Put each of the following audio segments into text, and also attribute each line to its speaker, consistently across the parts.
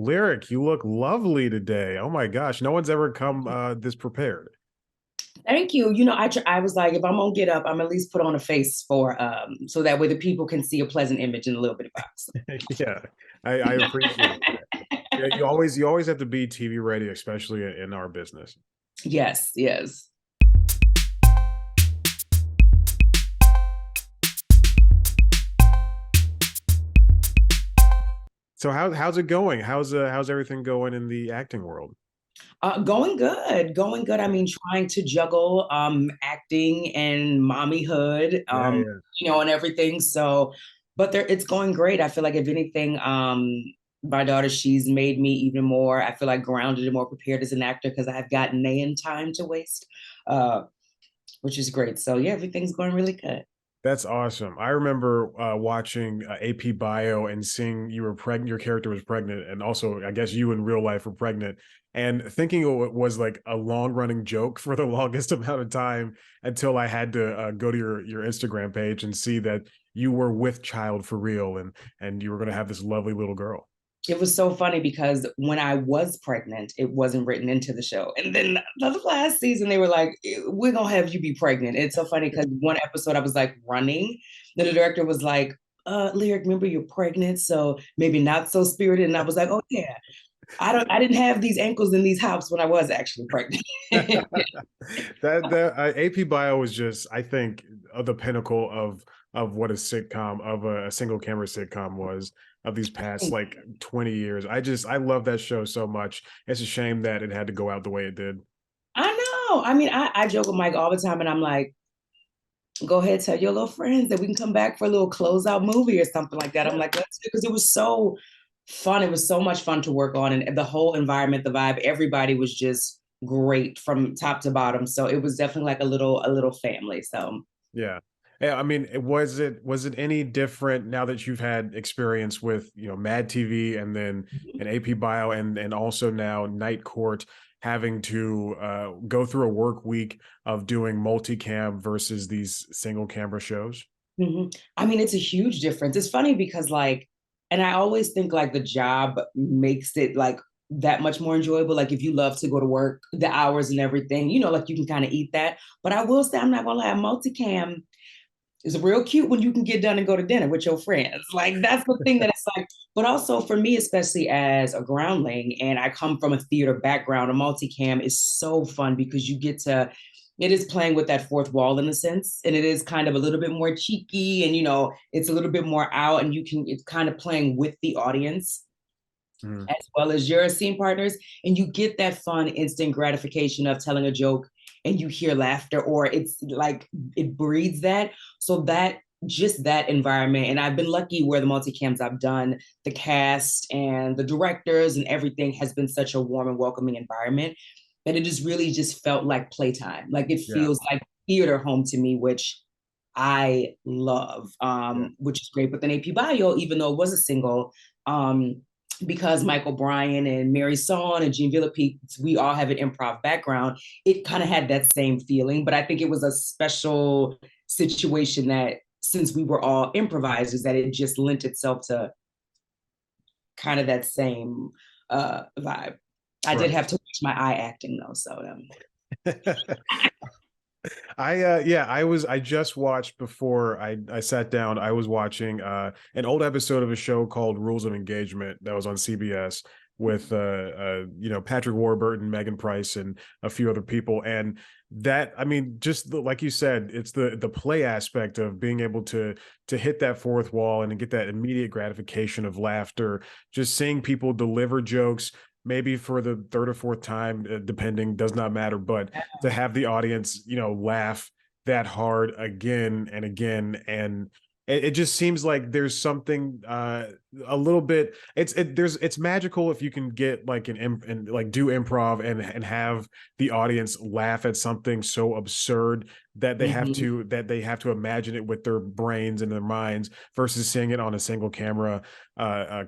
Speaker 1: Lyric, you look lovely today. Oh my gosh, no one's ever come this prepared.
Speaker 2: Thank you. I was like, if I'm gonna get up, I'm at least put on a face for so that way the people can see a pleasant image and a little bit of box.
Speaker 1: Yeah, I appreciate that. Yeah, you always have to be TV ready, especially in our business.
Speaker 2: Yes, yes.
Speaker 1: So how's it going? How's everything going in the acting world?
Speaker 2: Going good, going good. I mean, trying to juggle acting and mommyhood,
Speaker 1: Yeah, yeah.
Speaker 2: and everything. So, but it's going great. I feel like if anything, my daughter, she's made me even more, I feel like grounded and more prepared as an actor because I've got Nan time to waste, uh, which is great. So yeah, everything's going really good.
Speaker 1: That's awesome. I remember watching AP Bio and seeing you were pregnant, your character was pregnant, and also I guess you in real life were pregnant, and thinking it was like a long running joke for the longest amount of time until I had to go to your Instagram page and see that you were with child for real, and you were going to have this lovely little girl.
Speaker 2: It was so funny because when I was pregnant, it wasn't written into the show. And then the last season, they were like, we're going to have you be pregnant. It's so funny because one episode I was like running. Then the director was like, Lyric, remember you're pregnant, so maybe not so spirited. And I was like, oh yeah, I didn't have these ankles in these hops when I was actually pregnant.
Speaker 1: That AP Bio was just, I think, the pinnacle of what a sitcom of a single camera sitcom was of these past like 20 years. I love that show so much. It's a shame that it had to go out the way it did.
Speaker 2: I know. I mean, I joke with Mike all the time, and I'm like, go ahead, tell your little friends that we can come back for a little closeout movie or something like that. I'm like, let's do, because it was so fun. It was so much fun to work on, and the whole environment, the vibe, everybody was just great from top to bottom. So it was definitely like a little family. So
Speaker 1: Yeah. Yeah, I mean, was it any different now that you've had experience with, Mad TV and then an AP Bio and also now Night Court having to go through a work week of doing multicam versus these single camera shows?
Speaker 2: I mean, it's a huge difference. It's funny because and I always think like the job makes it like that much more enjoyable. Like if you love to go to work, the hours and everything, like you can kind of eat that. But I will say, I'm not gonna lie, multicam is real cute when you can get done and go to dinner with your friends. Like that's the thing that it's like. But also for me, especially as a groundling, and I come from a theater background, a multicam is so fun because you get to. It is playing with that fourth wall in a sense, and it is kind of a little bit more cheeky, and it's a little bit more out, and it's kind of playing with the audience
Speaker 1: Mhm.
Speaker 2: as well as your scene partners. And you get that fun instant gratification of telling a joke and you hear laughter, or it's like it breeds that. So that just that environment. And I've been lucky where the multicams I've done, the cast and the directors and everything has been such a warm and welcoming environment. And it just really just felt like playtime. Like it
Speaker 1: Yeah.
Speaker 2: feels like theater home to me, which I love,
Speaker 1: Yeah.
Speaker 2: which is great. But then AP Bio, even though it was a single, because Michael Bryan and Mary Son and Gene Villapete, we all have an improv background, it kind of had that same feeling. But I think it was a special situation that since we were all improvisers, that it just lent itself to kind of that same vibe. I did
Speaker 1: Right.
Speaker 2: have to watch my eye acting though, so
Speaker 1: I just watched before I sat down, I was watching an old episode of a show called Rules of Engagement that was on CBS with Patrick Warburton, Megan Price, and a few other people. And that, I mean, just like you said, it's the play aspect of being able to hit that fourth wall and to get that immediate gratification of laughter, just seeing people deliver jokes maybe for the third or fourth time, depending, does not matter, but to have the audience, laugh that hard again and again. And it just seems like there's something a little bit, it's magical if you can get like and like do improv and have the audience laugh at something so absurd that
Speaker 2: mhm.
Speaker 1: they have to imagine it with their brains and their minds versus seeing it on a single camera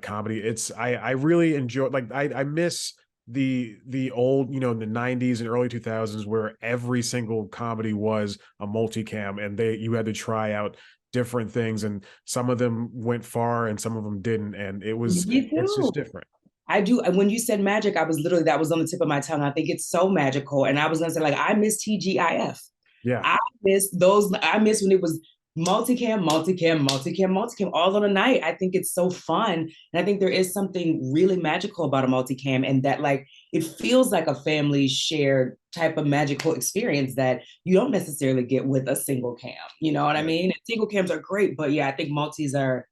Speaker 1: comedy. I really enjoy, like I miss the old, the 90s and early 2000s where every single comedy was a multicam and you had to try out different things, and some of them went far and some of them didn't, and
Speaker 2: Me
Speaker 1: it's just
Speaker 2: too.
Speaker 1: different.
Speaker 2: I do. And when you said magic, I was literally, that was on the tip of my tongue. I think it's so magical. And I was gonna say, like, I miss TGIF.
Speaker 1: Yeah.
Speaker 2: I miss those. I miss when it was multicam, multicam, multicam, multicam all on a night. I think it's so fun. And I think there is something really magical about a multicam, and that like it feels like a family shared type of magical experience that you don't necessarily get with a single cam. You know what I
Speaker 1: Yeah.
Speaker 2: mean? Single cams are great, but yeah, I think multis are,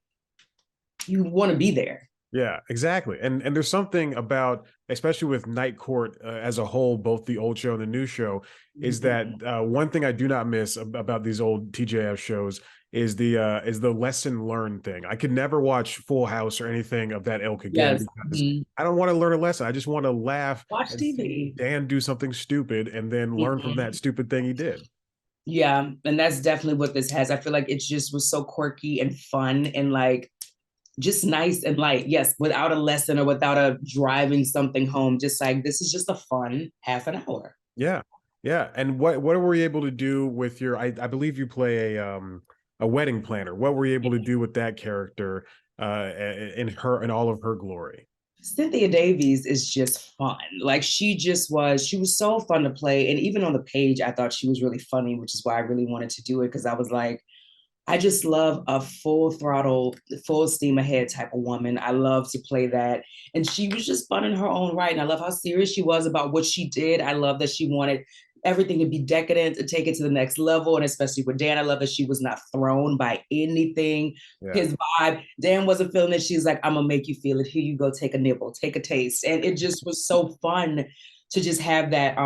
Speaker 2: you want to be there.
Speaker 1: Yeah, exactly. And there's something about, especially with Night Court as a whole, both the old show and the new show, is that
Speaker 2: Mhm.
Speaker 1: one thing I do not miss about these old TJF shows is the lesson learned thing. I could never watch Full House or anything of that ilk again
Speaker 2: Yes.
Speaker 1: because
Speaker 2: Mhm.
Speaker 1: I don't want to learn a lesson. I just want to laugh
Speaker 2: Watch
Speaker 1: and see
Speaker 2: TV.
Speaker 1: Dan do something stupid and then learn from that
Speaker 2: Mhm.
Speaker 1: stupid thing he did.
Speaker 2: Yeah, and that's definitely what this has. I feel like it just was so quirky and fun and like just nice and light. Yes, without a lesson or without a driving something home. Just like this is just a fun half an hour.
Speaker 1: Yeah. Yeah. And what were you able to do with your I believe you play a wedding planner. What were you able to do with that character in her in all of her glory?
Speaker 2: Cynthia Davies is just fun. Like she was so fun to play. And even on the page, I thought she was really funny, which is why I really wanted to do it. Cause I was like, I just love a full throttle, full steam ahead type of woman. I love to play that. And she was just fun in her own right. And I love how serious she was about what she did. I love that she wanted everything to be decadent to take it to the next level. And especially with Dan, I love that she was not thrown by anything.
Speaker 1: Yeah.
Speaker 2: His vibe, Dan wasn't feeling it. She's like, I'm gonna make you feel it. Here you go, take a nibble, take a taste. And it just was so fun to just have that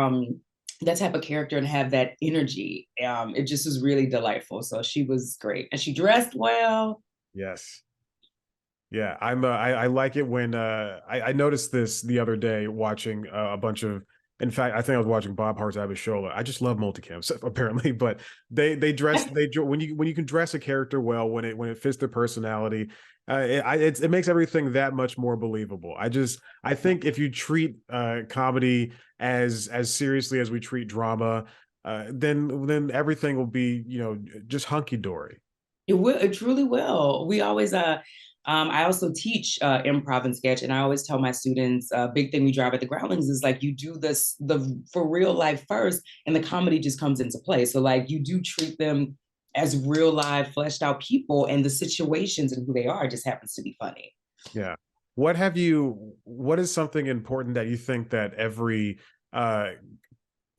Speaker 2: type of character and have that energy. It just was really delightful. So she was great, and she dressed well.
Speaker 1: Yes. Yeah, I like it when I noticed this the other day watching a bunch of, in fact I think I was watching Bob Hart's Abishola. I just love multicams apparently, but they dress when you can dress a character well, when it fits their personality, it makes everything that much more believable. I think if you treat comedy as seriously as we treat drama, then everything will be, just hunky dory.
Speaker 2: It will. It truly will. We always. I also teach improv and sketch, and I always tell my students, big thing we drive at the Groundlings is like you do this the for real life first, and the comedy just comes into play. So like you do treat them as real live, fleshed out people, and the situations and who they are just happens to be funny.
Speaker 1: Yeah. What is something important that you think that every uh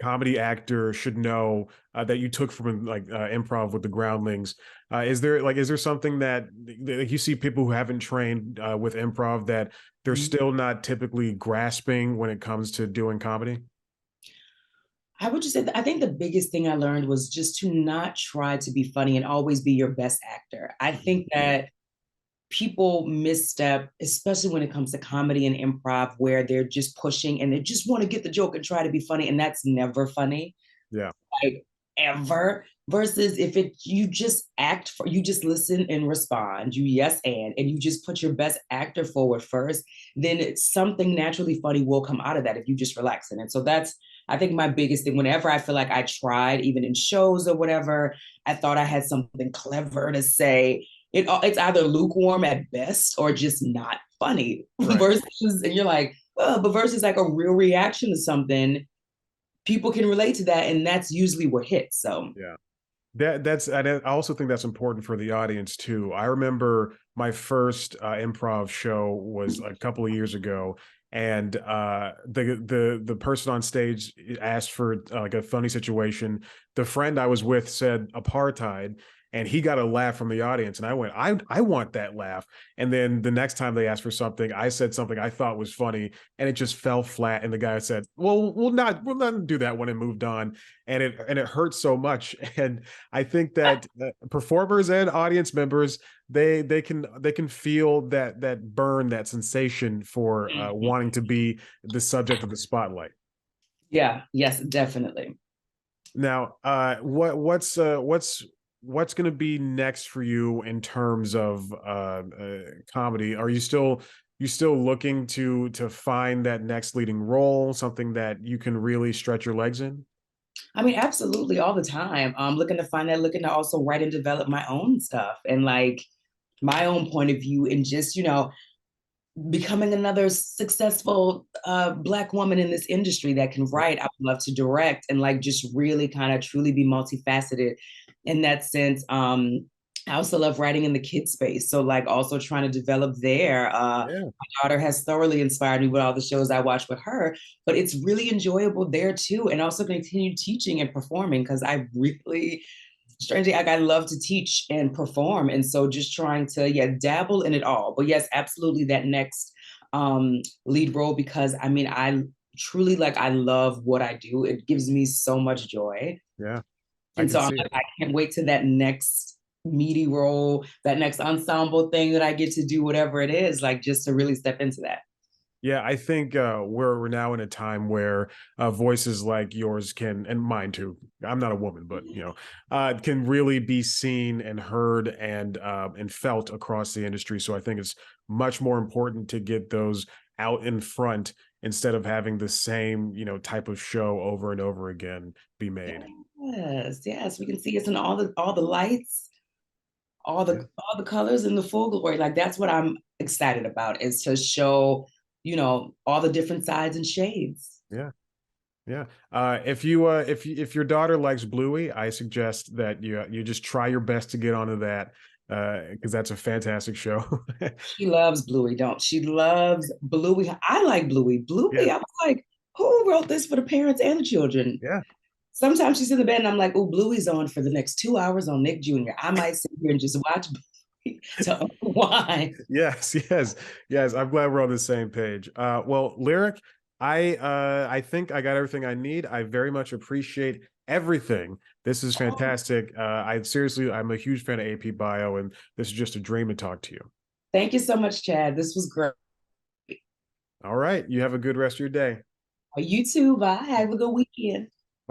Speaker 1: comedy actor should know that you took from like improv with the Groundlings? Is there something that like you see people who haven't trained with improv that they're still not typically grasping when it comes to doing comedy?
Speaker 2: I would just say that I think the biggest thing I learned was just to not try to be funny and always be your best actor. I think that people misstep, especially when it comes to comedy and improv, where they're just pushing and they just want to get the joke and try to be funny, and that's never funny,
Speaker 1: Yeah.
Speaker 2: like ever. Versus if it you just act for you just listen and respond, you yes and you just put your best actor forward first, then it's something naturally funny will come out of that if you just relax in it. So that's I think my biggest thing. Whenever I feel like I tried, even in shows or whatever, I thought I had something clever to say, it's either lukewarm at best or just not funny.
Speaker 1: Right.
Speaker 2: Versus, and you're like, oh, but versus like a real reaction to something, people can relate to that, and that's usually what hits. So
Speaker 1: Yeah. I also think that's important for the audience too. I remember my first improv show was a couple of years ago, and the person on stage asked for like a funny situation. The friend I was with said apartheid, and he got a laugh from the audience, and I went, I want that laugh. And then the next time they asked for something, I said something I thought was funny, and it just fell flat. And the guy said, "Well, we'll not do that one," and moved on. And it hurts so much. And I think that performers and audience members, they can feel that burn, that sensation for wanting to be the subject of the spotlight.
Speaker 2: yeah, yes, definitely.
Speaker 1: Now, what's going to be next for you in terms of comedy? Are you still looking to find that next leading role, something that you can really stretch your legs in?
Speaker 2: I mean, absolutely, all the time. I'm looking to find that, looking to also write and develop my own stuff and like my own point of view, and just becoming another successful Black woman in this industry that can write. I would love to direct and like just really kind of truly be multifaceted in that sense. I also love writing in the kid space. So like also trying to develop there.
Speaker 1: Yeah.
Speaker 2: My daughter has thoroughly inspired me with all the shows I watch with her, but it's really enjoyable there too. And also continue teaching and performing because I really strangely like I love to teach and perform. And so just trying to dabble in it all. But yes, absolutely that next lead role because I mean I truly like I love what I do. It gives me so much joy.
Speaker 1: Yeah. I
Speaker 2: And
Speaker 1: can
Speaker 2: so I'm
Speaker 1: see
Speaker 2: like,
Speaker 1: it.
Speaker 2: I can't wait to that next meaty role, that next ensemble thing that I get to do, whatever it is, like just to really step into that.
Speaker 1: Yeah, I think we're now in a time where voices like yours can, and mine too. I'm not a woman, but can really be seen and heard and felt across the industry. So I think it's much more important to get those out in front instead of having the same type of show over and over again be made.
Speaker 2: Yes, yes, we can see us in all the lights, all
Speaker 1: Yeah.
Speaker 2: the colors in the full glory. Like that's what I'm excited about is to show, all the different sides and shades.
Speaker 1: Yeah. Yeah. If your daughter likes Bluey, I suggest that you just try your best to get onto that because that's a fantastic show.
Speaker 2: She loves Bluey, don't she? Loves Bluey. I like Bluey.
Speaker 1: Yeah.
Speaker 2: Bluey, I was like, who wrote this for the parents and the children?
Speaker 1: Yeah.
Speaker 2: Sometimes she's in the bed and I'm like, oh, Bluey's on for the next 2 hours on Nick Jr. I might sit here and just watch Bluey to unwind.
Speaker 1: Yes, yes, yes. I'm glad we're on the same page. Well, Lyric, I think I got everything I need. I very much appreciate everything. This is fantastic. I'm a huge fan of AP Bio, and this is just a dream to talk to you.
Speaker 2: Thank you so much, Chad. This was great.
Speaker 1: All right, you have a good rest of your day.
Speaker 2: You too. Bye. Have a good weekend.